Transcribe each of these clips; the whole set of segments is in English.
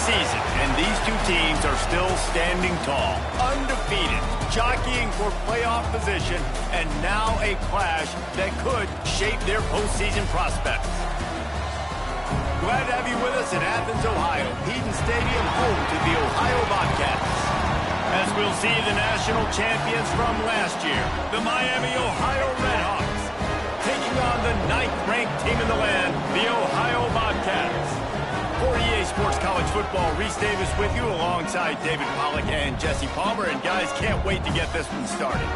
season, and these two teams are still standing tall, undefeated, jockeying for playoff position, and now a clash that could shape their postseason prospects. Glad to have you with us in Athens, Ohio, Eden Stadium, home to the Ohio Bobcats. As we'll see the national champions from last year, the Miami, Ohio Redhawks, taking on the 9th-ranked team in the land, the Ohio Bobcats. For EA Sports College Football, Reese Davis with you alongside David Pollack and Jesse Palmer. And guys, can't wait to get this one started.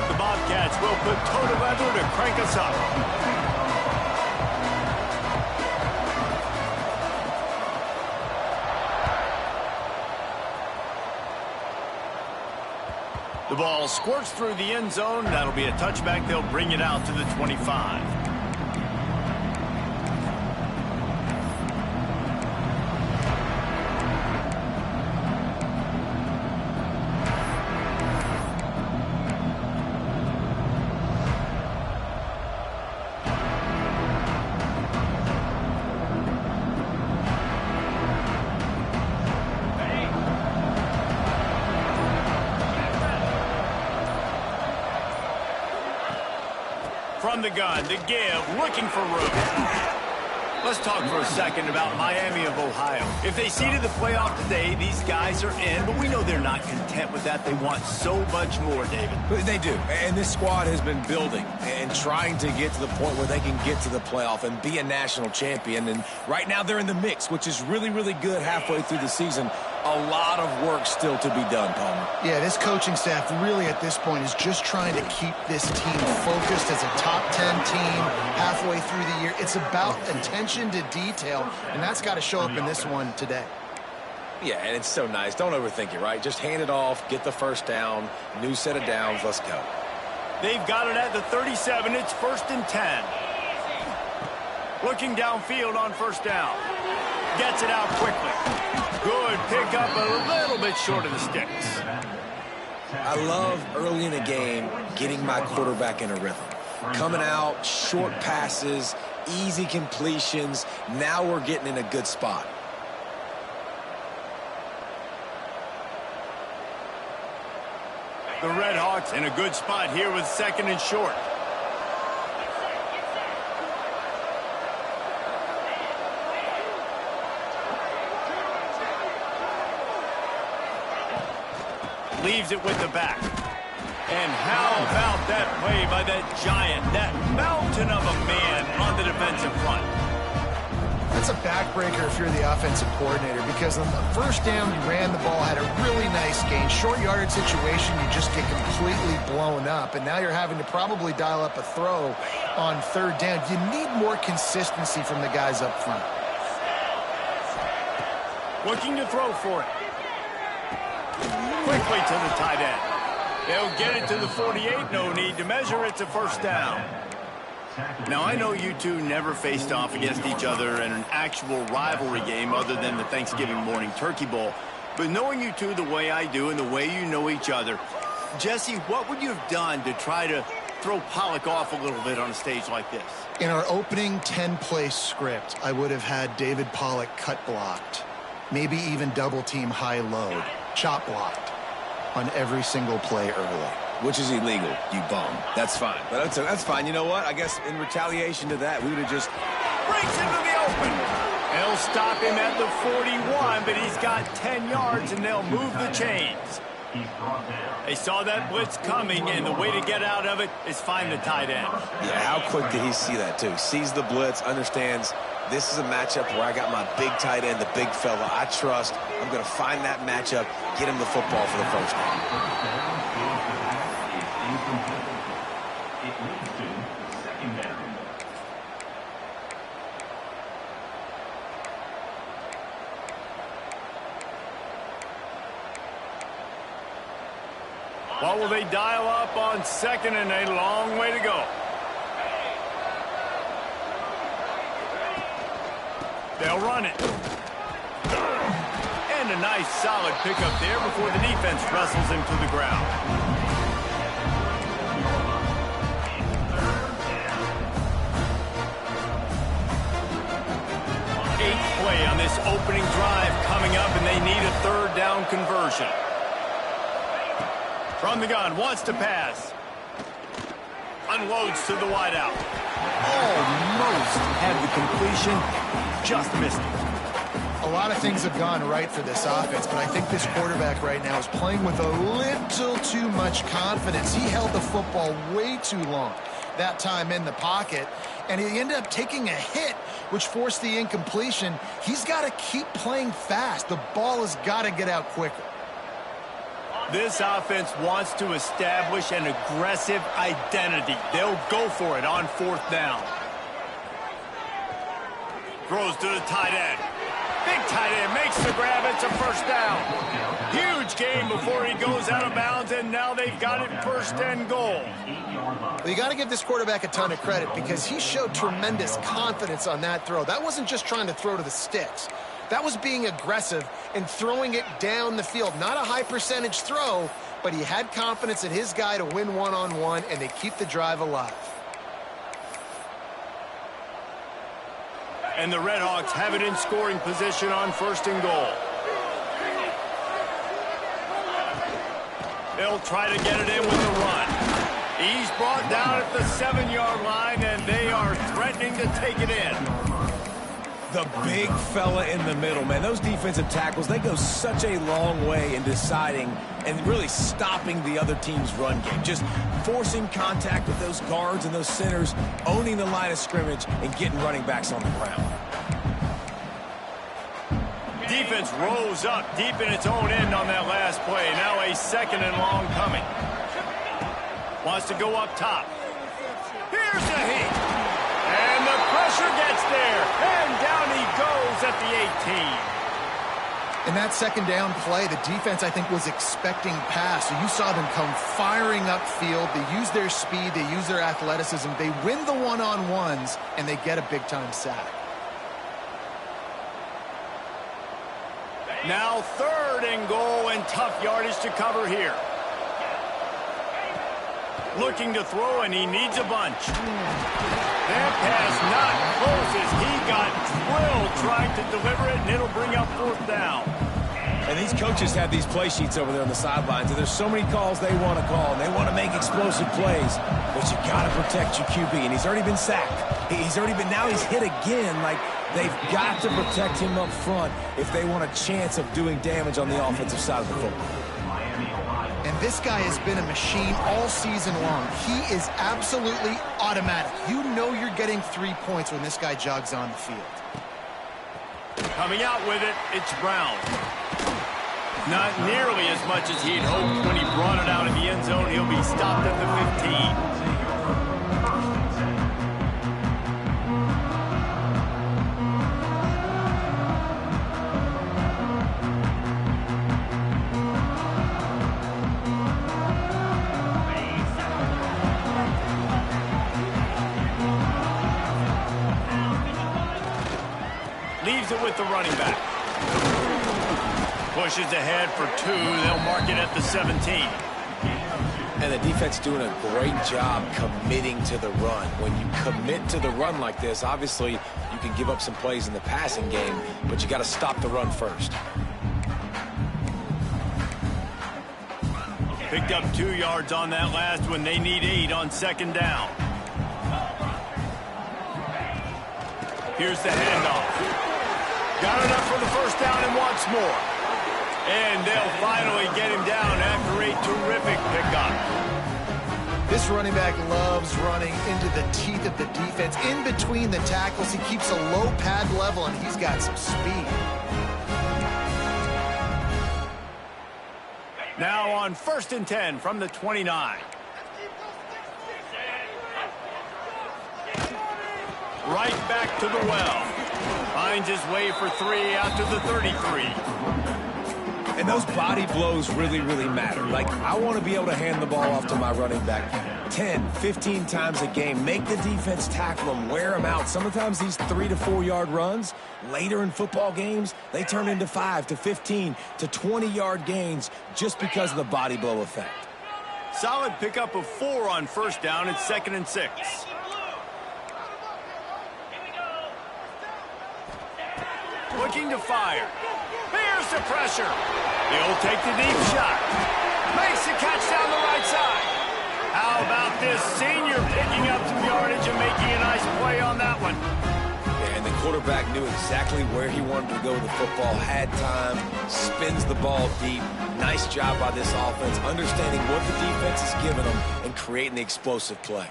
The Bobcats will put toe to leather to crank us up. The ball squirts through the end zone. That'll be a touchback. They'll bring it out to the 25. From the gun, to give, looking for room. Let's talk for a second about Miami of Ohio. If they seeded the playoff today, these guys are in, but we know they're not content with that. They want so much more, David. They do, and this squad has been building and trying to get to the point where they can get to the playoff and be a national champion. And right now they're in the mix, which is really, really good halfway through the season. A lot of work still to be done, Palmer. Yeah, this coaching staff really at this point is just trying to keep this team focused as a top 10 team halfway through the year. It's about attention to detail, and that's got to show up in this one today. Yeah, and it's so nice. Don't overthink it, right? Just hand it off, get the first down, new set of downs, let's go. They've got it at the 37. It's 1st and 10. Looking downfield on first down. Gets it out quickly. Good pickup, a little bit short of the sticks. I love early in a game getting my quarterback in a rhythm. Coming out, short passes, easy completions. Now we're getting in a good spot. The Redhawks in a good spot here with 2nd and short. Leaves it with the back. And how about that play by that giant, that mountain of a man on the defensive front? That's a backbreaker if you're the offensive coordinator, because on the first down, you ran the ball, had a really nice gain. Short yardage situation, you just get completely blown up, and now you're having to probably dial up a throw on 3rd down. You need more consistency from the guys up front. Looking to throw for it. Quickly to the tight end. They'll get it to the 48. No need to measure. It's a 1st down. Now, I know you two never faced off against each other in an actual rivalry game other than the Thanksgiving morning Turkey Bowl. But knowing you two the way I do and the way you know each other, Jesse, what would you have done to try to throw Pollack off a little bit on a stage like this? In our opening 10-play script, I would have had David Pollack cut blocked, maybe even double-team high load, chop blocked on every single play early. Which is illegal, you bum. That's fine. But that's fine. You know what? I guess in retaliation to that, we would have just... Breaks into the open. They'll stop him at the 41, but he's got 10 yards, and they'll move the chains. They saw that blitz coming, and the way to get out of it is find the tight end. Yeah, how quick did he see that, too? Sees the blitz, understands this is a matchup where I got my big tight end, the big fella I trust. I'm going to find that matchup, get him the football for the first down. What will they dial up on 2nd and a long way to go? They'll run it. And a nice solid pickup there before the defense wrestles him to the ground. opening drive coming up, and they need a third down conversion. From the gun, wants to pass. Unloads to the wideout. Almost had the completion, just missed it. A lot of things have gone right for this offense, but I think this quarterback right now is playing with a little too much confidence. He held the football way too long that time in the pocket, and he ended up taking a hit, which forced the incompletion. He's got to keep playing fast. The ball has got to get out quicker. This offense wants to establish an aggressive identity. They'll go for it on fourth down. Throws to the tight end. Big tight end makes the grab. It's a first down. Huge gain before he goes out of bounds, and now they've got it first and goal. Well, you got to give this quarterback a ton of credit because he showed tremendous confidence on that throw. That wasn't just trying to throw to the sticks. That was being aggressive and throwing it down the field. Not a high percentage throw, but he had confidence in his guy to win one-on-one, and they keep the drive alive. And the Redhawks have it in scoring position on first and goal. They'll try to get it in with the run. He's brought down at the 7-yard line, and they are threatening to take it in. The big fella in the middle, man. Those defensive tackles, they go such a long way in deciding and really stopping the other team's run game. Just forcing contact with those guards and those centers, owning the line of scrimmage, and getting running backs on the ground. Defense rose up deep in its own end on that last play. Now a second and long coming. Wants to go up top. Here's the heat. And the pressure gets there. And down he goes at the 18. In that second down play, the defense, I think, was expecting pass. So you saw them come firing upfield. They use their speed. They use their athleticism. They win the one-on-ones, and they get a big-time sack. Now third and goal, and tough yardage to cover here. Looking to throw, and he needs a bunch. That pass not close as he got drilled trying to deliver it, and it'll bring up fourth down. And these coaches have these play sheets over there on the sidelines, and there's so many calls they want to call, and they want to make explosive plays. But you got to protect your QB, and he's already been sacked. Now he's hit again. Like, they've got to protect him up front if they want a chance of doing damage on the offensive side of the football. And this guy has been a machine all season long. He is absolutely automatic. You know you're getting 3 points when this guy jogs on the field. Coming out with it, it's Brown. Not nearly as much as he'd hoped when he brought it out of the end zone. He'll be stopped at the 15. Leaves it with the running back. Pushes ahead for 2. They'll mark it at the 17. And the defense doing a great job committing to the run. When you commit to the run like this, obviously you can give up some plays in the passing game, but you got to stop the run first. Picked up 2 yards on that last one. They need 8 on second down. Here's the handoff. Got enough for the first down and wants more. And they'll finally get him down after a terrific pickup. This running back loves running into the teeth of the defense. In between the tackles, he keeps a low pad level, and he's got some speed. Now on first and 10 from the 29. Right back to the well. Finds his way for 3 out to the 33. And those body blows really, really matter. Like, I want to be able to hand the ball off to my running back 10, 15 times a game. Make the defense tackle them, wear them out. Sometimes these 3 to 4 yard runs, later in football games, they turn into 5 to 15 to 20 yard gains just because of the body blow effect. Solid pickup of 4 on first down. It's 2nd and 6. Looking to fire. Here's the pressure. He'll take the deep shot. Makes the catch down the right side. How about this senior picking up some yardage and making a nice play on that one? And the quarterback knew exactly where he wanted to go with the football, had time, spins the ball deep. Nice job by this offense, understanding what the defense is giving them and creating the explosive play.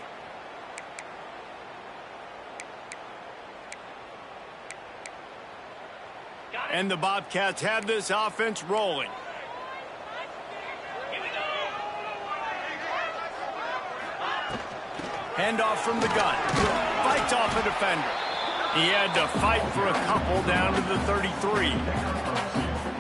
And the Bobcats have this offense rolling. Handoff from the gun. Fights off a defender. He had to fight for a couple down to the 33.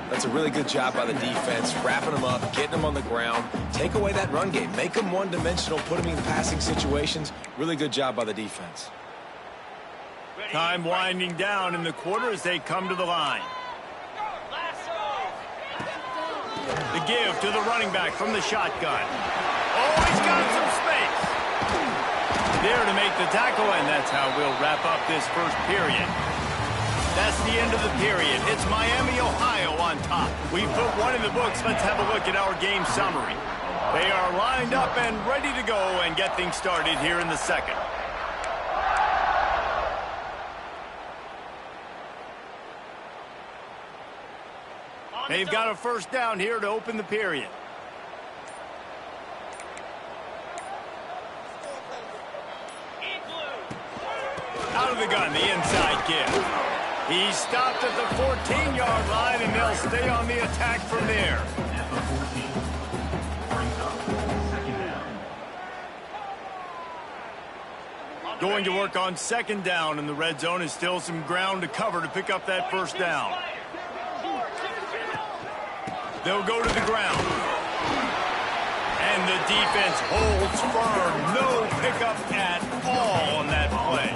That's a really good job by the defense, wrapping them up, getting them on the ground. Take away that run game. Make them one-dimensional, put them in passing situations. Really good job by the defense. Time winding down in the quarter as they come to the line. The give to the running back from the shotgun. Oh, he's got some space. There to make the tackle, and that's how we'll wrap up this first period. That's the end of the period. It's Miami, Ohio on top. We've put one in the books. Let's have a look at our game summary. They are lined up and ready to go and get things started here in the second. They've got a first down here to open the period. Out of the gun, the inside give. He stopped at the 14-yard line, and they'll stay on the attack from there. Going to work on second down, and the red zone is still some ground to cover to pick up that first down. They'll go to the ground. And the defense holds firm. No pickup at all on that play.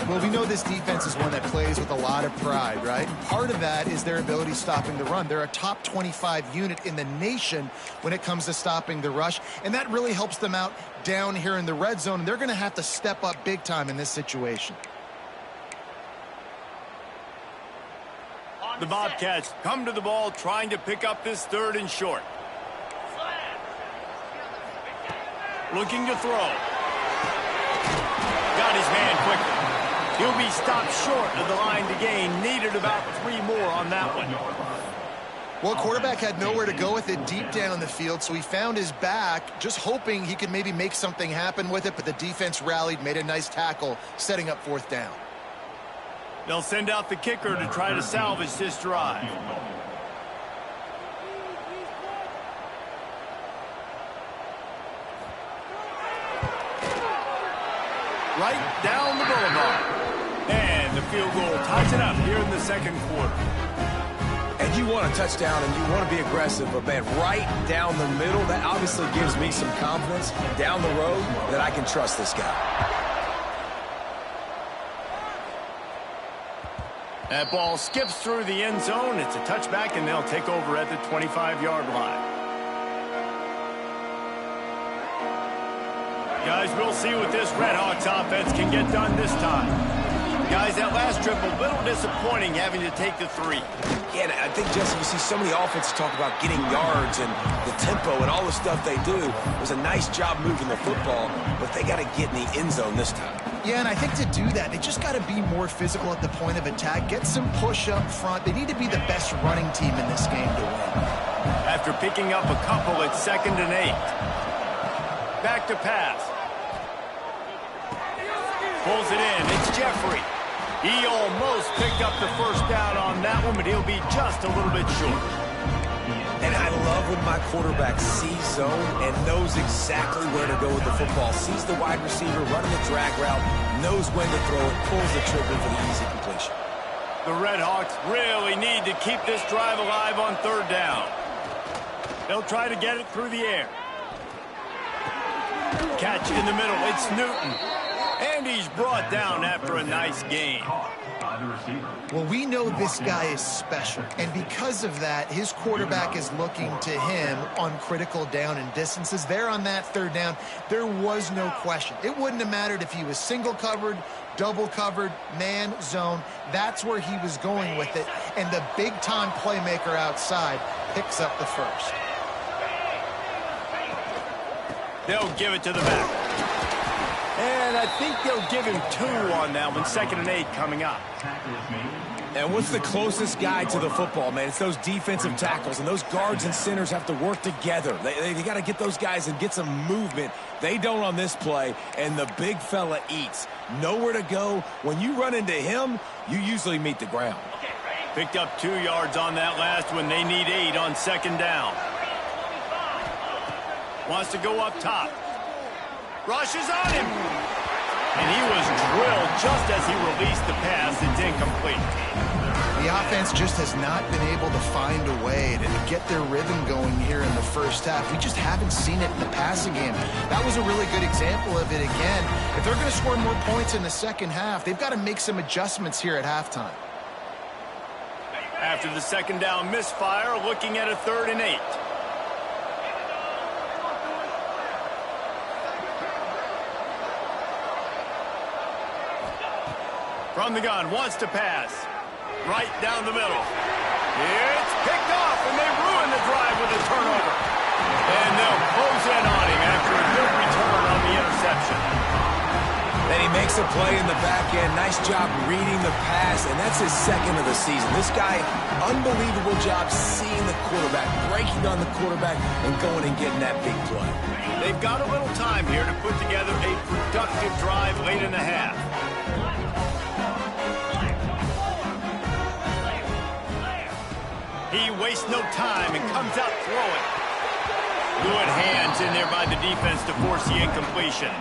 Well, we know this defense is one that plays with a lot of pride, right? Part of that is their ability stopping the run. They're a top 25 unit in the nation when it comes to stopping the rush, and that really helps them out down here in the red zone. And they're going to have to step up big time in this situation. The Bobcats come to the ball trying to pick up this third and short. Looking to throw. Got his man quickly. He'll be stopped short of the line to gain. Needed about 3 more on that one. Well, quarterback had nowhere to go with it deep down the field, so he found his back, just hoping he could maybe make something happen with it, but the defense rallied, made a nice tackle, setting up fourth down. They'll send out the kicker to try to salvage this drive. Right down the boulevard. And the field goal ties it up here in the second quarter. And you want a touchdown and you want to be aggressive, but man, right down the middle, that obviously gives me some confidence down the road that I can trust this guy. That ball skips through the end zone. It's a touchback, and they'll take over at the 25-yard line. Guys, we'll see what this Redhawks offense can get done this time. Guys, that last trip, a little disappointing having to take the 3. Yeah, and I think, Jesse, you see so many offenses talk about getting yards and the tempo and all the stuff they do. It was a nice job moving the football, but they got to get in the end zone this time. Yeah, and I think to do that, they just got to be more physical at the point of attack, get some push up front. They need to be the best running team in this game to win. After picking up a couple at 2nd and 8. Back to pass. Pulls it in. It's Jeffrey. He almost picked up the first down on that one, but he'll be just a little bit short. And I love when my quarterback sees zone and knows exactly where to go with the football. Sees the wide receiver running the drag route, knows when to throw it, pulls the trigger for the easy completion. The Redhawks really need to keep this drive alive on 3rd down. They'll try to get it through the air. Catch in the middle. It's Newton. And he's brought down after a nice gain. Well, we know this guy is special, and because of that, his quarterback is looking to him on critical down and distances. There on that third down, there was no question. It wouldn't have mattered if he was single covered, double covered, man, zone. That's where he was going with it, and the big-time playmaker outside picks up the first. They'll give it to the back. And I think they'll give him 2 on that one. 2nd and 8 coming up. And what's the closest guy to the football, man? It's those defensive tackles, and those guards and centers have to work together. They got to get those guys and get some movement. They don't on this play, and the big fella eats. Nowhere to go. When you run into him, you usually meet the ground. Picked up 2 yards on that last one. They need 8 on 2nd down. Wants to go up top. Rushes on him. And he was drilled just as he released the pass. It's incomplete. The offense just has not been able to find a way to get their rhythm going here in the first half. We just haven't seen it in the passing game. That was a really good example of it again. If they're going to score more points in the second half, they've got to make some adjustments here at halftime. After the 2nd down misfire, looking at a 3rd and 8. From the gun, wants to pass. Right down the middle. It's picked off, and they ruin the drive with a turnover. And they'll close in on him after a good return on the interception. Then he makes a play in the back end. Nice job reading the pass, and that's his 2nd of the season. This guy, unbelievable job seeing the quarterback, breaking on the quarterback, and going and getting that big play. They've got a little time here to put together a productive drive late in the half. He wastes no time and comes out throwing. Good hands in there by the defense to force the incompletion.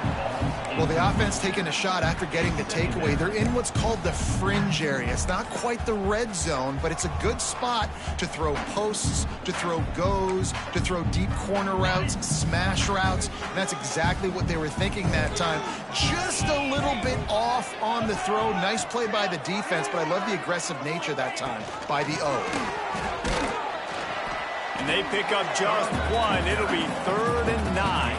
Well, the offense taking a shot after getting the takeaway. They're in what's called the fringe area. It's not quite the red zone, but it's a good spot to throw posts, to throw goes, to throw deep corner routes, smash routes. And that's exactly what they were thinking that time. Just a little bit off on the throw. Nice play by the defense, but I love the aggressive nature that time by the O. And they pick up just 1. It'll be 3rd and 9.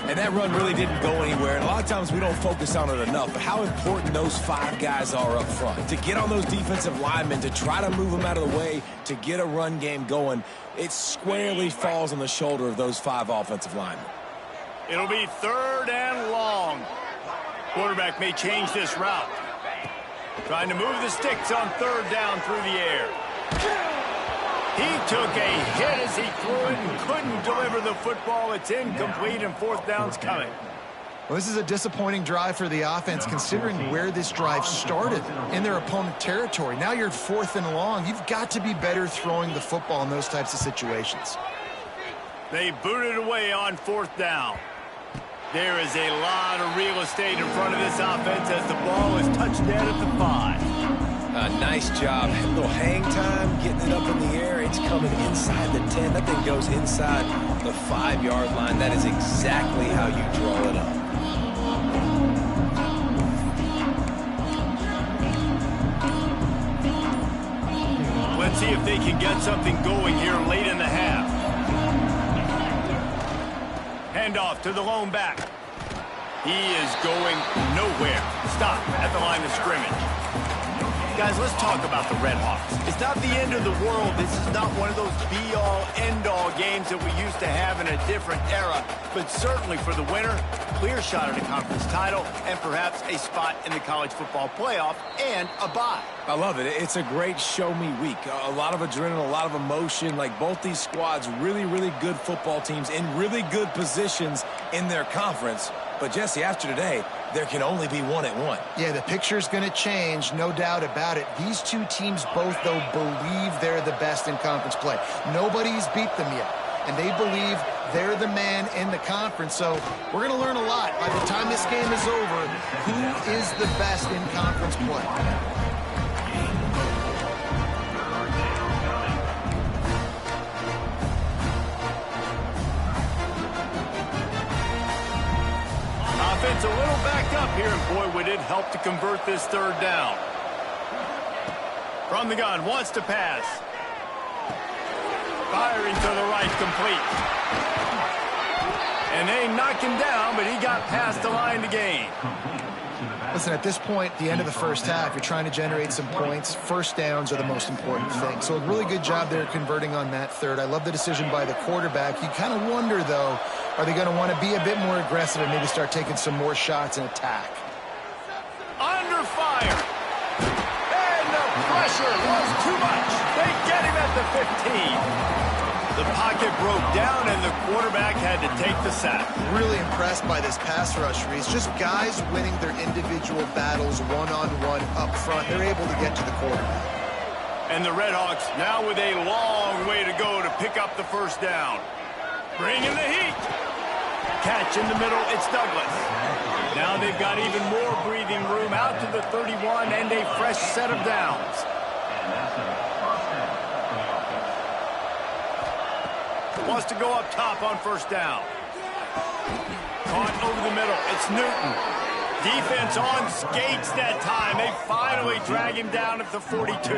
And that run really didn't go anywhere. And a lot of times we don't focus on it enough. But how important those 5 guys are up front. To get on those defensive linemen, to try to move them out of the way, to get a run game going, it squarely falls on the shoulder of those 5 offensive linemen. It'll be 3rd and long. Quarterback may change this route. Trying to move the sticks on 3rd down through the air. He took a hit as he threw it and couldn't deliver the football. It's incomplete, and 4th down's coming. Well, this is a disappointing drive for the offense, considering where this drive started in their opponent territory. Now you're 4th and long. You've got to be better throwing the football in those types of situations. They booted away on 4th down. There is a lot of real estate in front of this offense as the ball is touched down at the 5. Nice job. A little hang time, getting it up in the air. It's coming inside the 10. That thing goes inside the 5-yard line. That is exactly how you draw it up. Let's see if they can get something going here late in the half. Handoff to the lone back. He is going nowhere. Stop at the line of scrimmage. Guys, let's talk about the Red Hawks. It's not the end of the world. This is not one of those be-all, end-all games that we used to have in a different era. But certainly for the winner, clear shot at a conference title and perhaps a spot in the college football playoff and a bye. I love it. It's a great show-me week. A lot of adrenaline, a lot of emotion. Like both these squads, really, really good football teams in really good positions in their conference. But, Jesse, after today, there can only be 1 at 1. Yeah, the picture's going to change, no doubt about it. These 2 teams both, though, believe they're the best in conference play. Nobody's beat them yet, and they believe they're the man in the conference. So we're going to learn a lot. By the time this game is over, who is the best in conference play? offense a little backed up here, and boy, would it help to convert this third down. From the gun, wants to pass. Firing to the right, complete. And they knocked him down, but he got past the line to gain. Listen, at this point, the end of the first half, you're trying to generate some points. First downs are the most important thing. So a really good job there converting on that third. I love the decision by the quarterback. You kind of wonder, though, are they going to want to be a bit more aggressive and maybe start taking some more shots and attack? Under fire. And the pressure was too much. They get him at the 15. The pocket broke down, and the quarterback had to take the sack. Really impressed by this pass rush, Reese. Just guys winning their individual battles one-on-one up front. They're able to get to the quarterback. And the Redhawks now with a long way to go to pick up the first down. Bringing the heat. Catch in the middle, it's Douglas. Now they've got even more breathing room out to the 31 and a fresh set of downs. Wants to go up top on first down. Caught over the middle. It's Newton. Defense on skates that time. They finally drag him down at the 42.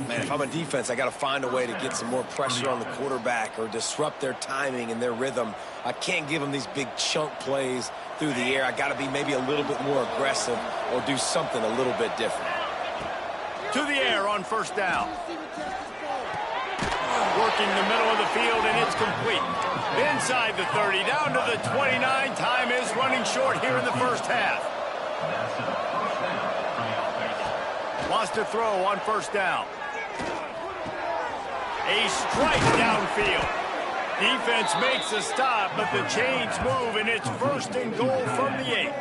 Man, if I'm a defense, I got to find a way to get some more pressure on the quarterback or disrupt their timing and their rhythm. I can't give them these big chunk plays through the air. I got to be maybe a little bit more aggressive or do something a little bit different. To the air on first down. Working the middle of the field, and it's complete. Inside the 30, down to the 29. Time is running short here in the first half. Wants to throw on first down. A strike downfield. Defense makes a stop, but the chains move, and it's first and goal from the 8.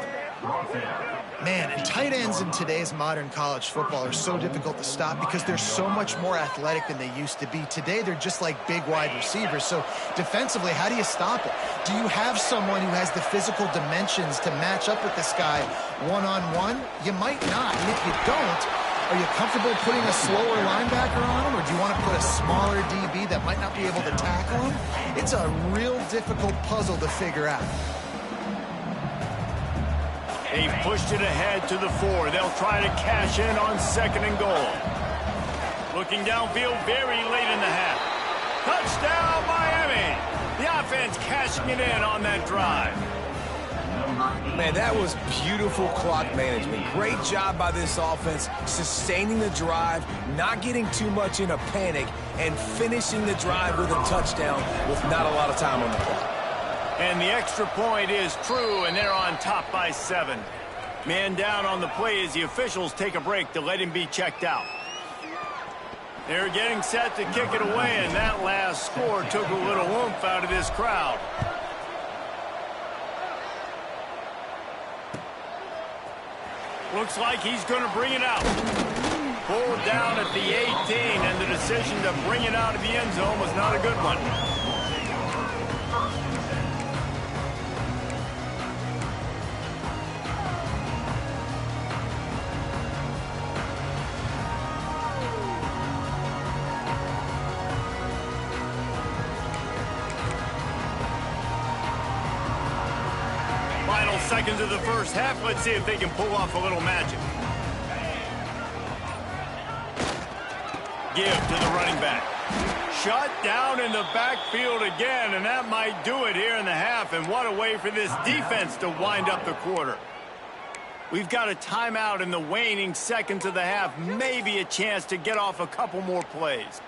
Man, and tight ends in today's modern college football are so difficult to stop because they're so much more athletic than they used to be. Today, they're just like big wide receivers. So defensively, how do you stop it? Do you have someone who has the physical dimensions to match up with this guy one-on-one? You might not. And if you don't, are you comfortable putting a slower linebacker on him, or do you want to put a smaller DB that might not be able to tackle him? It's a real difficult puzzle to figure out. They pushed it ahead to the 4. They'll try to cash in on second and goal. Looking downfield very late in the half. Touchdown, Miami! The offense cashing it in on that drive. Man, that was beautiful clock management. Great job by this offense, sustaining the drive, not getting too much in a panic, and finishing the drive with a touchdown with not a lot of time on the clock. And the extra point is true, and they're on top by 7. Man down on the play as the officials take a break to let him be checked out. They're getting set to kick it away, and that last score took a little oomph out of this crowd. Looks like he's going to bring it out. Pulled down at the 18, and the decision to bring it out of the end zone was not a good one. Final seconds of the first half. Let's see if they can pull off a little magic. Give to the running back. Shut down in the backfield again, and that might do it here in the half. And what a way for this defense to wind up the quarter. We've got a timeout in the waning seconds of the half. Maybe a chance to get off a couple more plays.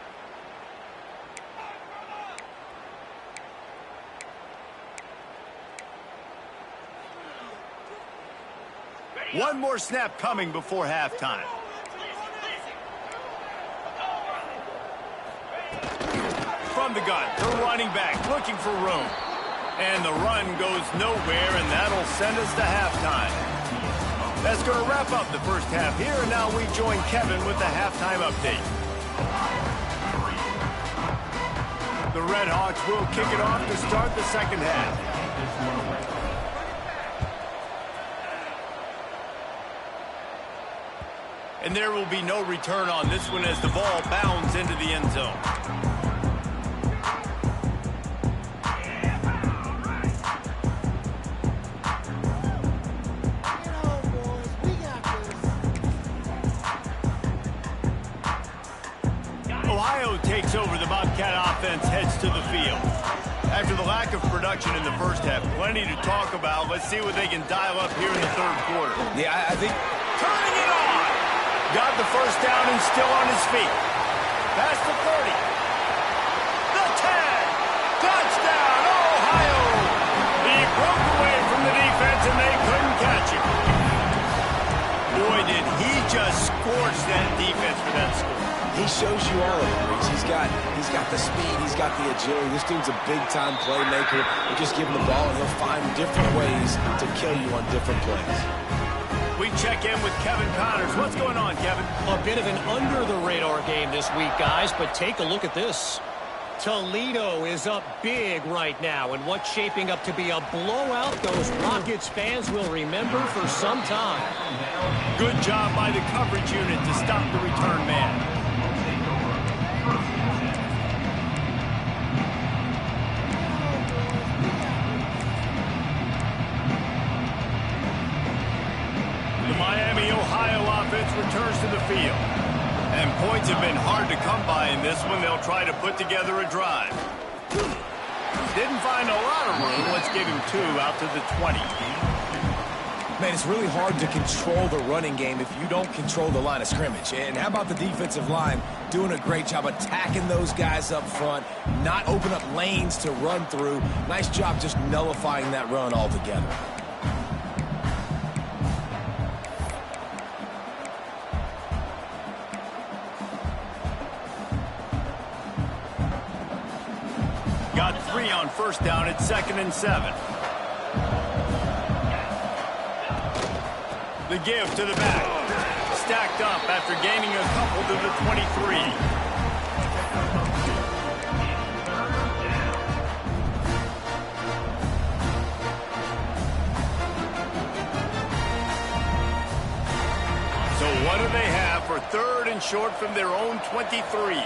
One more snap coming before halftime. From the gun, the running back looking for room. And the run goes nowhere, and that'll send us to halftime. That's going to wrap up the first half here, and now we join Kevin with the halftime update. The Redhawks will kick it off to start the second half. And there will be no return on this one as the ball bounds into the end zone. Ohio takes over. The Bobcat offense heads to the field. After the lack of production in the first half, plenty to talk about. Let's see what they can dial up here in the third quarter. Yeah, I think... Turning it on! Got the first down and still on his feet. Past the 30. The 10. Touchdown, Ohio! He broke away from the defense and they couldn't catch him. Boy, did he just scorch that defense for that score. He shows you all of it, Reese. He's got the speed, he's got the agility. This dude's a big-time playmaker. You just give him the ball, and he'll find different ways to kill you on different plays. We check in with Kevin Connors. What's going on, Kevin? A bit of an under-the-radar game this week, guys, but take a look at this. Toledo is up big right now, and what's shaping up to be a blowout those Rockets fans will remember for some time. Good job by the coverage unit to stop the return man. The Miami, Ohio offense returns to the field. And points have been hard to come by in this one. They'll try to put together a drive. Didn't find a lot of room. Let's give him 2 out to the 20. Man, it's really hard to control the running game if you don't control the line of scrimmage. And how about the defensive line doing a great job attacking those guys up front, not open up lanes to run through. Nice job just nullifying that run altogether. Got 3 on first down at 2nd and 7. The give to the back. Stacked up after gaining a couple to the 23. So what do they have for 3rd and short from their own 23?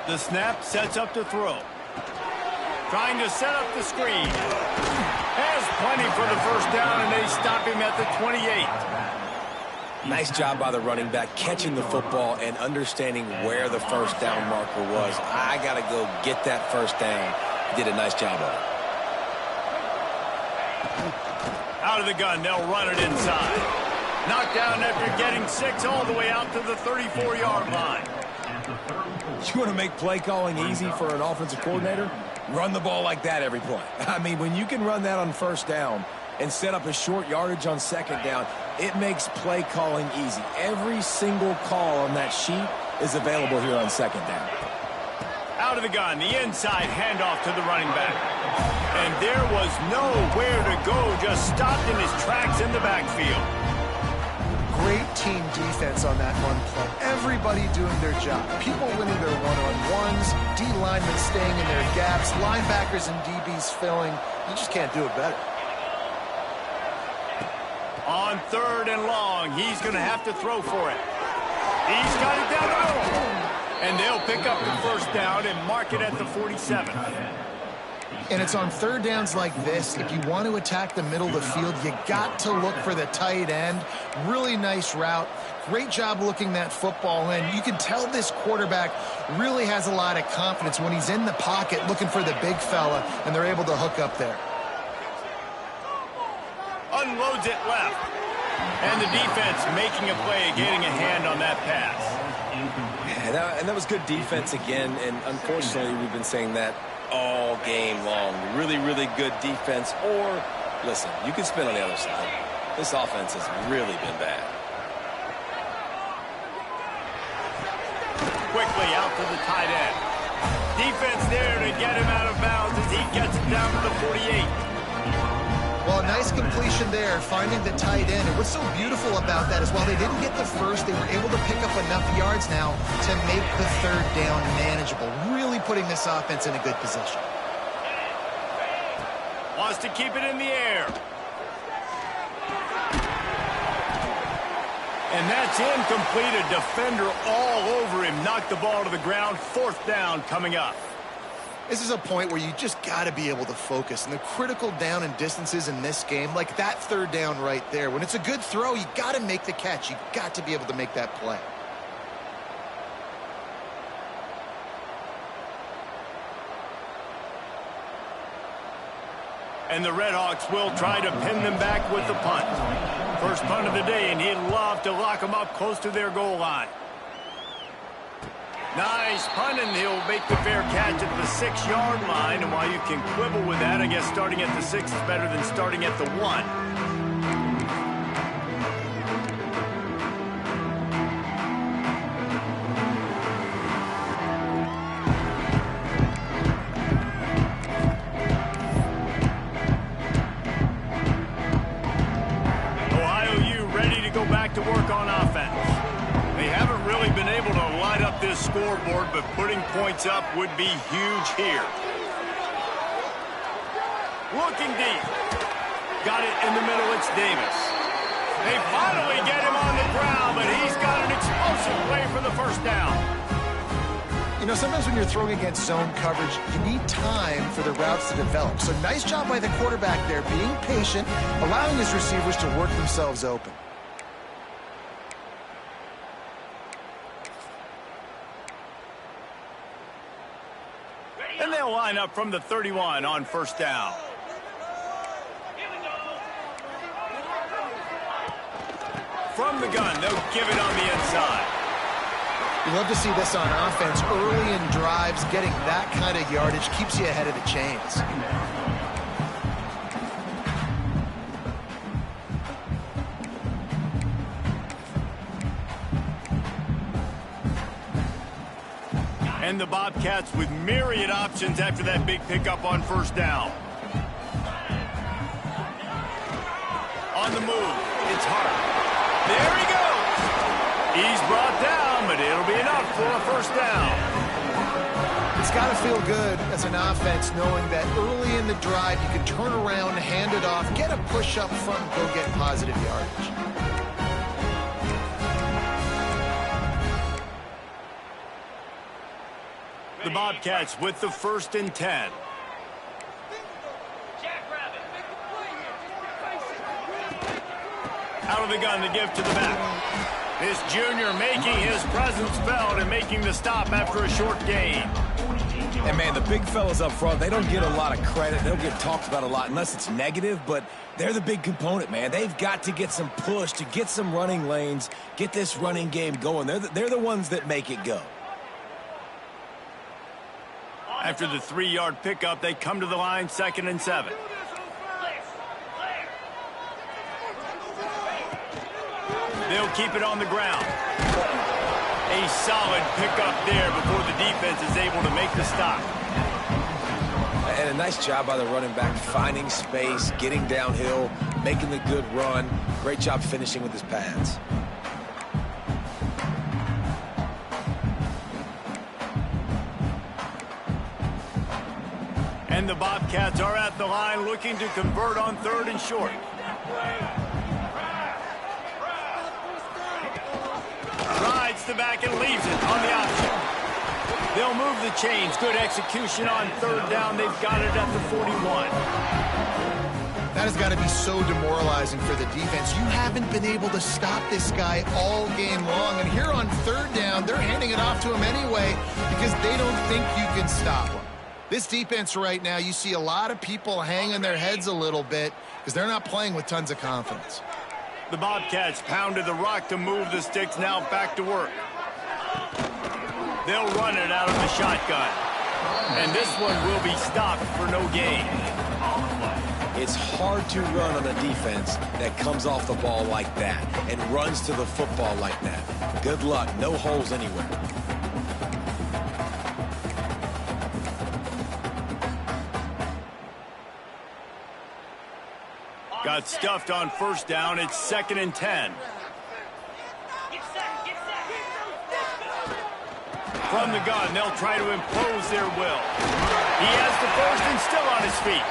The snap sets up to throw. Trying to set up the screen. Has plenty for the first down, and they stop him at the 28. Nice job by the running back catching the football and understanding where the first down marker was. I got to go get that first down. He did a nice job of it. Out of the gun, they'll run it inside. Knocked down after getting 6 all the way out to the 34-yard line. You want to make play calling easy for an offensive coordinator? Run the ball like that every play. I mean, when you can run that on first down and set up a short yardage on second down, it makes play calling easy. Every single call on that sheet is available here on second down. Out of the gun, the inside handoff to the running back. And there was nowhere to go, just stopped in his tracks in the backfield. Great team defense on that one play. Everybody doing their job. People winning their one-on-ones, D linemen staying in their gaps, linebackers and DBs filling. You just can't do it better. On 3rd and long, he's going to have to throw for it. He's got it down the middle. And they'll pick up the first down and mark it at the 47. And it's on 3rd downs like this. If you want to attack the middle of the field, you got to look for the tight end. Really nice route. Great job looking that football in. You can tell this quarterback really has a lot of confidence when he's in the pocket looking for the big fella, and they're able to hook up there. Unloads it left. And the defense making a play, getting a hand on that pass. Yeah, and that was good defense again, and unfortunately we've been saying that all game long. Really, really good defense. Or, listen, you can spin on the other side. This offense has really been bad. Quickly out to the tight end. Defense there to get him out of bounds as he gets it down to the 48. Well, a nice completion there, finding the tight end. And what's so beautiful about that is while they didn't get the first, they were able to pick up enough yards now to make the 3rd down manageable. Really putting this offense in a good position. Wants to keep it in the air. And that's incomplete. A defender all over him. Knocked the ball to the ground. 4th down coming up. This is a point where you just got to be able to focus. And the critical down and distances in this game, like that 3rd down right there, when it's a good throw, you got to make the catch. You got to be able to make that play. And the Redhawks will try to pin them back with the punt. First punt of the day, and he'd love to lock them up close to their goal line. Nice punt, and he'll make the fair catch at the 6-yard line. And while you can quibble with that, I guess starting at the 6 is better than starting at the 1. To work on offense. They haven't really been able to light up this scoreboard, but putting points up would be huge here. Looking deep. Got it in the middle. It's Davis. They finally get him on the ground, but he's got an explosive play for the first down. You know, sometimes when you're throwing against zone coverage, you need time for the routes to develop. So nice job by the quarterback there, being patient, allowing his receivers to work themselves open. And they'll line up from the 31 on first down. From the gun, they'll give it on the inside. You love to see this on offense. Early in drives, getting that kind of yardage keeps you ahead of the chains. And the Bobcats with myriad options after that big pickup on first down. On the move, it's Hart. There he goes. He's brought down, but it'll be enough for a first down. It's got to feel good as an offense knowing that early in the drive you can turn around, hand it off, get a push up front, and go get positive yardage. The Bobcats with the 1st and 10. Out of the gun to give to the back. This junior making his presence felt and making the stop after a short gain. And, man, the big fellas up front, they don't get a lot of credit. They don't get talked about a lot unless it's negative, but they're the big component, man. They've got to get some push, to get some running lanes, get this running game going. They're the ones that make it go. After the 3-yard pickup, they come to the line, 2nd and 7. They'll keep it on the ground. A solid pickup there before the defense is able to make the stop. And a nice job by the running back, finding space, getting downhill, making the good run. Great job finishing with his pads. And the Bobcats are at the line looking to convert on 3rd and short. Rides the back and leaves it on the option. They'll move the chains. Good execution on 3rd down. They've got it at the 41. That has got to be so demoralizing for the defense. You haven't been able to stop this guy all game long. And here on 3rd down, they're handing it off to him anyway because they don't think you can stop him. This defense right now, you see a lot of people hanging their heads a little bit because they're not playing with tons of confidence. The Bobcats pounded the rock to move the sticks, now back to work. They'll run it out of the shotgun. And this one will be stopped for no gain. It's hard to run on a defense that comes off the ball like that and runs to the football like that. Good luck. No holes anywhere. Got stuffed on 1st down. It's 2nd and 10. From the gun, they'll try to impose their will. He has the 1st and still on his feet.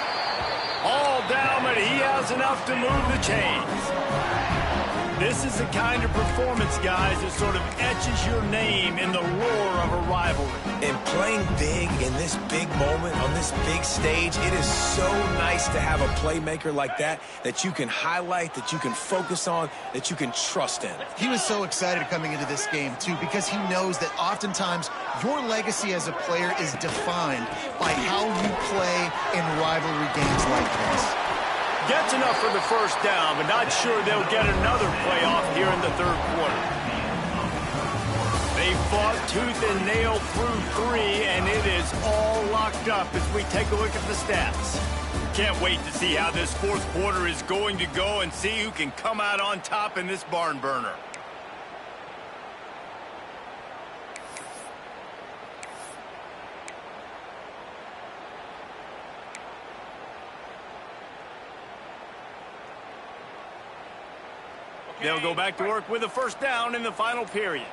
All down, but he has enough to move the chains. This is the kind of performance, guys, that sort of etches your name in the roar of a rivalry. And playing big in this big moment, on this big stage, it is so nice nice to have a playmaker like that you can highlight, that you can focus on, that you can trust in. He was so excited coming into this game, too, because he knows that oftentimes your legacy as a player is defined by how you play in rivalry games like this. Gets enough for the first down, but not sure they'll get another playoff here in the third quarter. They fought tooth and nail through 3, and it is all locked up as we take a look at the stats. Can't wait to see how this fourth quarter is going to go and see who can come out on top in this barn burner. They'll go back to work with a first down in the final period.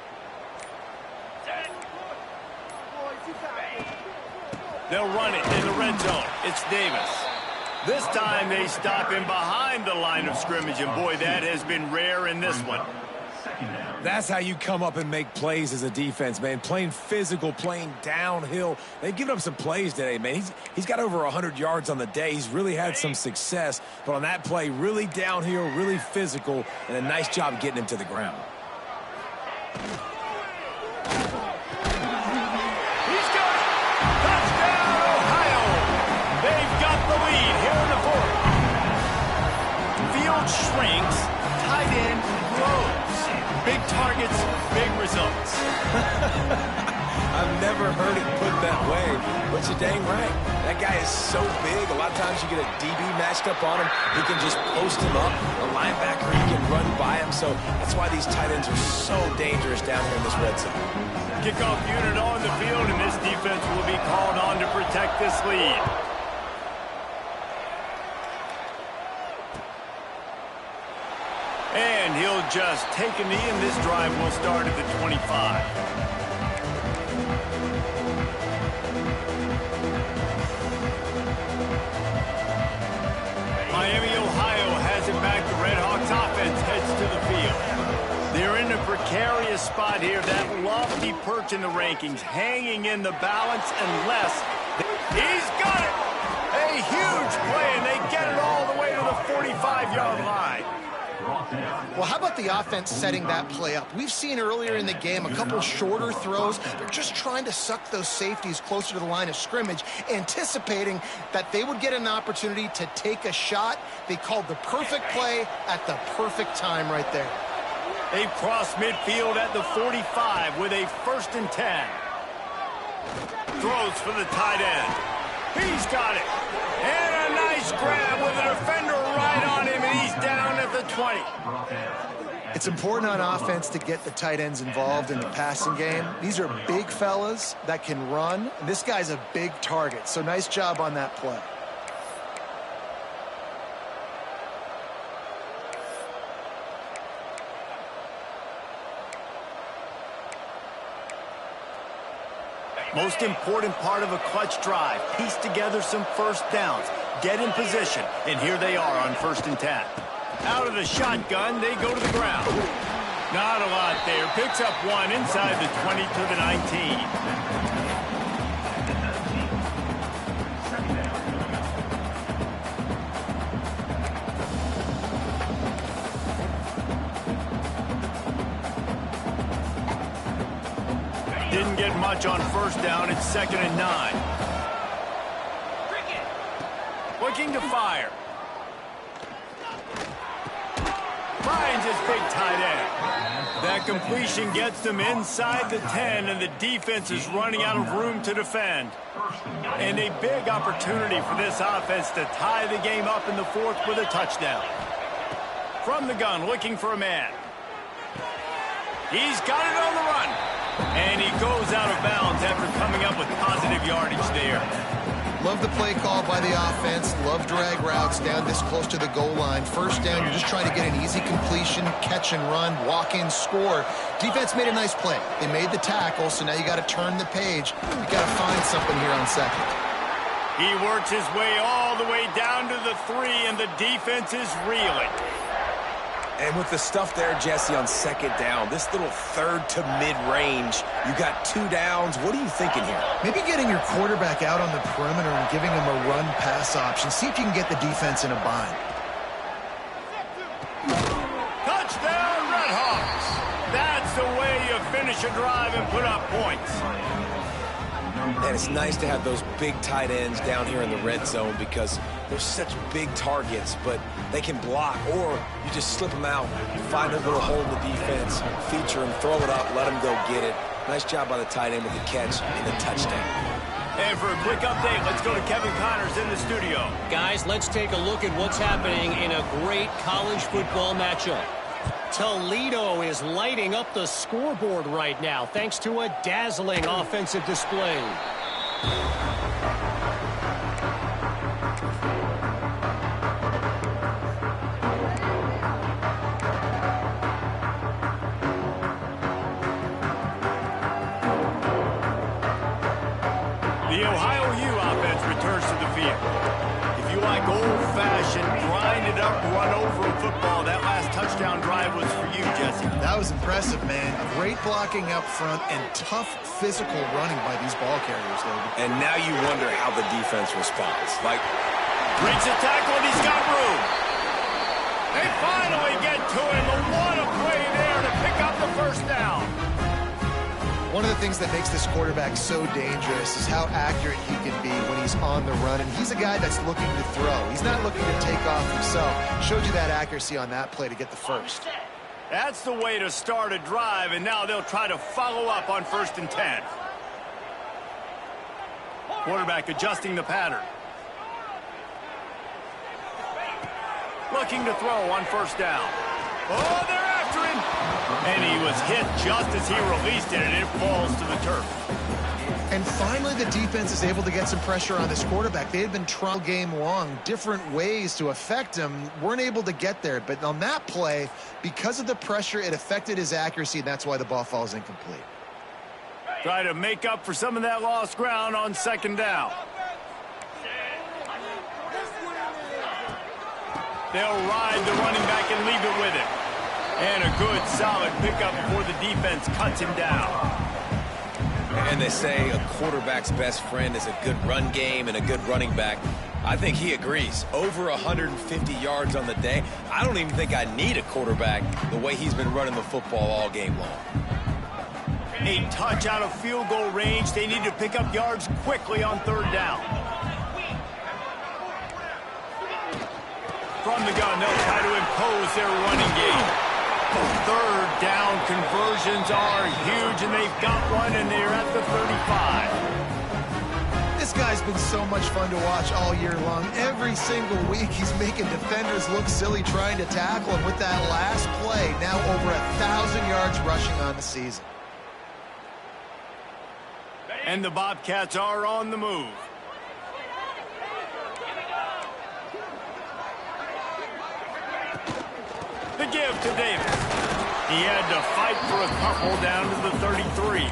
They'll run it in the red zone. It's Davis. This time they stop him behind the line of scrimmage, and boy, that has been rare in this one. That's how you come up and make plays as a defense, man. Playing physical, playing downhill. They've given up some plays today, man. He's got over 100 yards on the day. He's really had some success, but on that play, really downhill, really physical, and a nice job getting him to the ground. Shrinks, tight end grows. Big targets, big results. I've never heard it put that way, but you're dang right. That guy is so big. A lot of times you get a DB matched up on him. He can just post him up. A linebacker, he can run by him. So that's why these tight ends are so dangerous down here in this red zone. Kickoff unit on the field, and this defense will be called on to protect this lead. And he'll just take a knee, and this drive will start at the 25. Miami, Ohio has it back. The Redhawks offense heads to the field. They're in a precarious spot here. That lofty perch in the rankings, hanging in the balance unless... He's got it! A huge play, and they get it all the way to the 45-yard line. Well, how about the offense setting that play up? We've seen earlier in the game a couple shorter throws. They're just trying to suck those safeties closer to the line of scrimmage, anticipating that they would get an opportunity to take a shot. They called the perfect play at the perfect time right there. They've crossed midfield at the 45 with a 1st and 10. Throws for the tight end. He's got it. And a nice grab with a defender right on him, and he's down at the 20. It's important on offense to get the tight ends involved in the passing game. These are big fellas that can run. And this guy's a big target, so nice job on that play. Most important part of a clutch drive. Piece together some first downs. Get in position. And here they are on 1st and 10. Out of the shotgun, they go to the ground. Not a lot there. Picks up 1 inside the 20 to the 19. Didn't get much on 1st down. It's 2nd and 9. Looking to fire. Finds his big tight end. That completion gets them inside the 10, and the defense is running out of room to defend. And a big opportunity for this offense to tie the game up in the 4th with a touchdown. From the gun, looking for a man. He's got it on the run. And he goes out of bounds after coming up with positive yardage there. Love the play call by the offense. Love drag routes down this close to the goal line. 1st down, you're just trying to get an easy completion, catch and run, walk in, score. Defense made a nice play. They made the tackle, so now you got to turn the page. You got to find something here on 2nd. He works his way all the way down to the 3, and the defense is reeling. And with the stuff there, Jesse, on second down, this little third to mid-range, you got 2 downs. What are you thinking here? Maybe getting your quarterback out on the perimeter and giving him a run-pass option. See if you can get the defense in a bind. Touchdown, Redhawks! That's the way you finish a drive and put up points. And it's nice to have those big tight ends down here in the red zone because they're such big targets, but they can block, or you just slip them out, find a little hole in the defense, feature them, throw it up, let them go get it. Nice job by the tight end with the catch and the touchdown. And for a quick update, let's go to Kevin Connors in the studio. Guys, let's take a look at what's happening in a great college football matchup. Toledo is lighting up the scoreboard right now thanks to a dazzling offensive display. The Ohio U offense returns to the field. If you like old-fashioned, grind-it-up, run-over football, that last touchdown drive was for you, Jesse. That was impressive, man. Great blocking up front and tough physical running by these ball carriers, David. And now you wonder how the defense responds. Breaks a tackle, and he's got room. They finally get to him. What a play there to pick up the first down. One of the things that makes this quarterback so dangerous is how accurate he can be when he's on the run. And he's a guy that's looking to throw. He's not looking to take off himself. Showed you that accuracy on that play to get the first. That's the way to start a drive, and now they'll try to follow up on 1st and 10. Quarterback adjusting the pattern. Looking to throw on 1st down. Oh, they're after him. And he was hit just as he released it, and it falls to the turf. And finally, the defense is able to get some pressure on this quarterback. They had been trying game long, different ways to affect him, weren't able to get there. But on that play, because of the pressure, it affected his accuracy, and that's why the ball falls incomplete. Try to make up for some of that lost ground on 2nd down. They'll ride the running back and leave it with him. And a good, solid pickup before the defense cuts him down. And they say a quarterback's best friend is a good run game and a good running back. I think he agrees. Over 150 yards on the day. I don't even think I need a quarterback the way he's been running the football all game long. A touch out of field goal range. They need to pick up yards quickly on 3rd down. From the gun, they'll try to impose their running game. 3rd down conversions are huge, and they've got one, and they're at the 35. This guy's been so much fun to watch all year long. Every single week, he's making defenders look silly trying to tackle him with that last play. Now over 1,000 yards rushing on the season. And the Bobcats are on the move. The give to Davis. He had to fight for a couple down to the 33.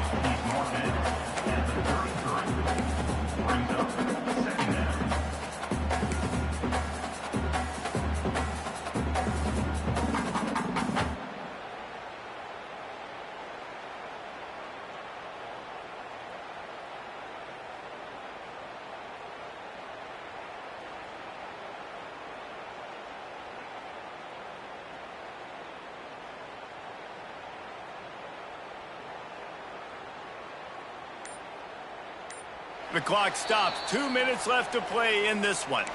The clock stops. 2 minutes left to play in this one.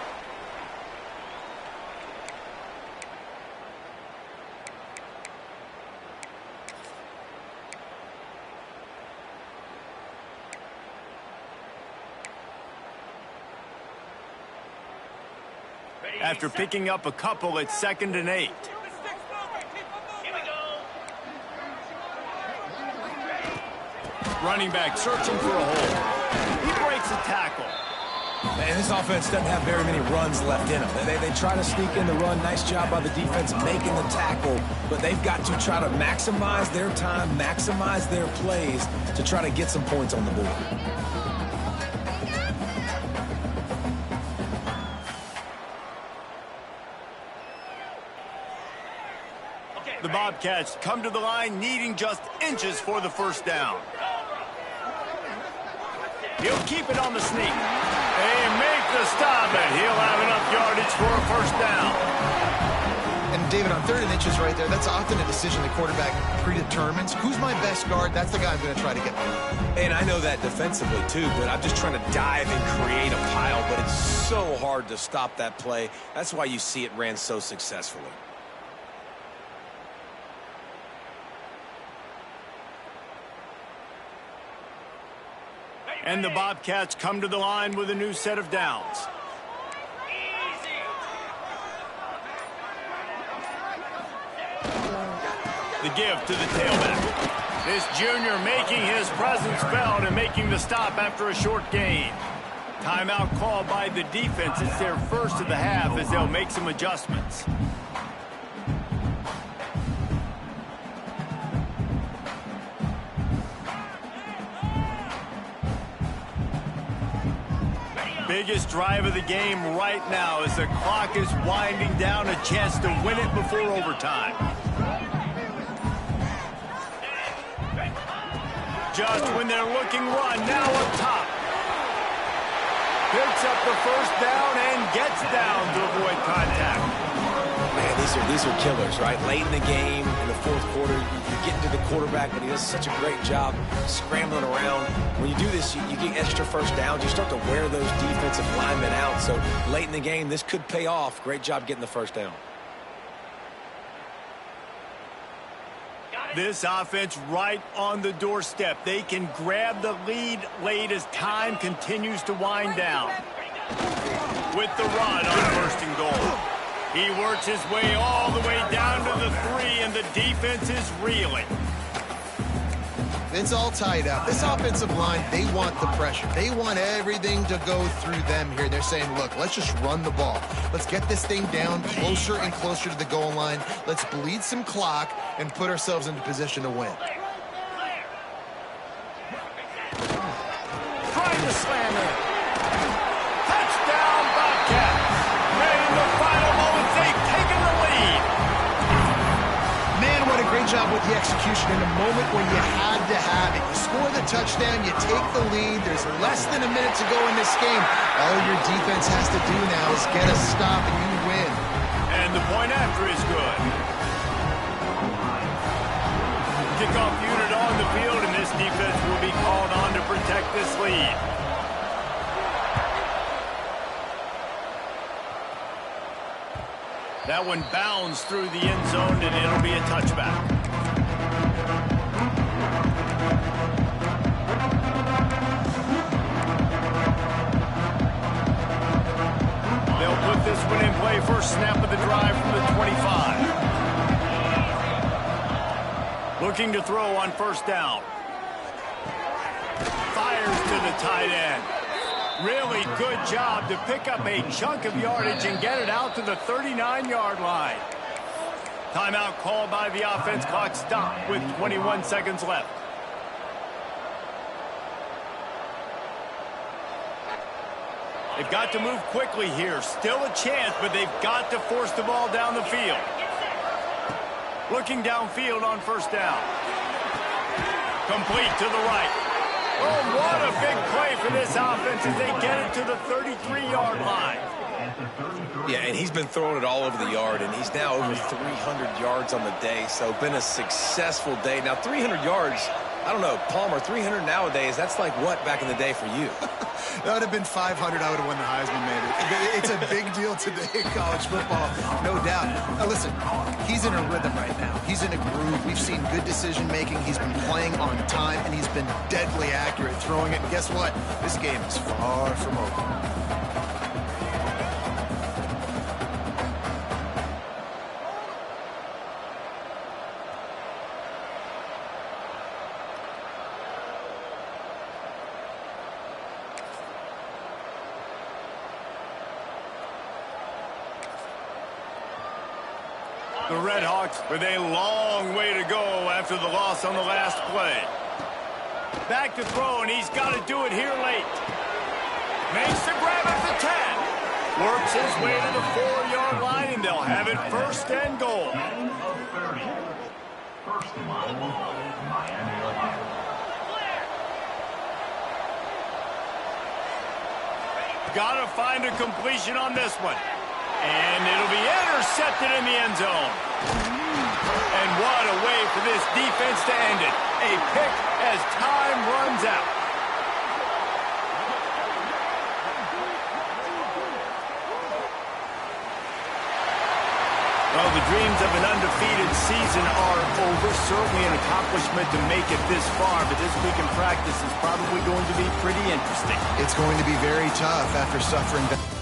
After picking up a couple, it's 2nd and 8. Running back searching for a hole. He breaks a tackle. And this offense doesn't have very many runs left in them. They try to sneak in the run. Nice job by the defense making the tackle. But they've got to try to maximize their time, maximize their plays to try to get some points on the board. The Bobcats come to the line needing just inches for the first down. He'll keep it on the sneak. They make the stop, and he'll have enough yardage for a first down. And David, on 3rd and inches right there, that's often a decision the quarterback predetermines. Who's my best guard? That's the guy I'm going to try to get behind. And I know that defensively too, but I'm just trying to dive and create a pile, but it's so hard to stop that play. That's why you see it ran so successfully. And the Bobcats come to the line with a new set of downs. The give to the tailback. This junior making his presence felt and making the stop after a short gain. Timeout called by the defense. It's their first of the half as they'll make some adjustments. Biggest drive of the game right now as the clock is winding down, a chance to win it before overtime. Just when they're looking run, now up top. Picks up the first down and gets down to avoid contact. Man, these are killers, right? Late in the game, in the 4th quarter, you're getting to the quarterback, but he does such a great job scrambling around. When you do this, you get extra first downs. You start to wear those defensive linemen out. So late in the game, this could pay off. Great job getting the first down. This offense right on the doorstep. They can grab the lead late as time continues to wind down. With the run on 1st and goal. He works his way all the way down to the 3, and the defense is reeling. It's all tied up. This offensive line, they want the pressure. They want everything to go through them here. They're saying, look, let's just run the ball. Let's get this thing down closer and closer to the goal line. Let's bleed some clock and put ourselves into position to win. Trying to slam it. Touchdown, Bobcats. And in the final moments, they've taken the lead. Man, what a great job with the execution in a moment when you had to have it. You score the touchdown, you take the lead. There's less than a minute to go in this game. All your defense has to do now is get a stop and you win. And the point after is good. Kickoff unit on the field, and this defense will be called on to protect this lead. That one bounds through the end zone, and it'll be a touchback. They'll put this one in play. First snap of the drive from the 25. Looking to throw on 1st down. Fires to the tight end. Really good job to pick up a chunk of yardage and get it out to the 39-yard line. Timeout called by the offense. Clock stopped with 21 seconds left. They've got to move quickly here. Still a chance, but they've got to force the ball down the field. Looking downfield on 1st down. Complete to the right. Oh, what a big play for this offense as they get it to the 33-yard line. Yeah, and he's been throwing it all over the yard, and he's now over 300 yards on the day, so been a successful day. Now, 300 yards, I don't know, Palmer, 300 nowadays, that's like what back in the day for you? That would have been 500. I would have won the Heisman, maybe. It's a big deal today in college football, no doubt. Now, listen, he's in a rhythm right now. He's in a groove. We've seen good decision-making. He's been playing on time, and he's been deadly accurate throwing it. And guess what? This game is far from over. The Redhawks with a long way to go after the loss on the last play. Back to throw, and he's got to do it here late. Makes the grab at the 10. Works his way to the 4-yard line, and they'll have it 1st and goal. First and goal, Miami 11. Got to find a completion on this one. And it'll be intercepted in the end zone. And what a way for this defense to end it. A pick as time runs out. Well, the dreams of an undefeated season are over. Certainly an accomplishment to make it this far, but this week in practice is probably going to be pretty interesting. It's going to be very tough after suffering that.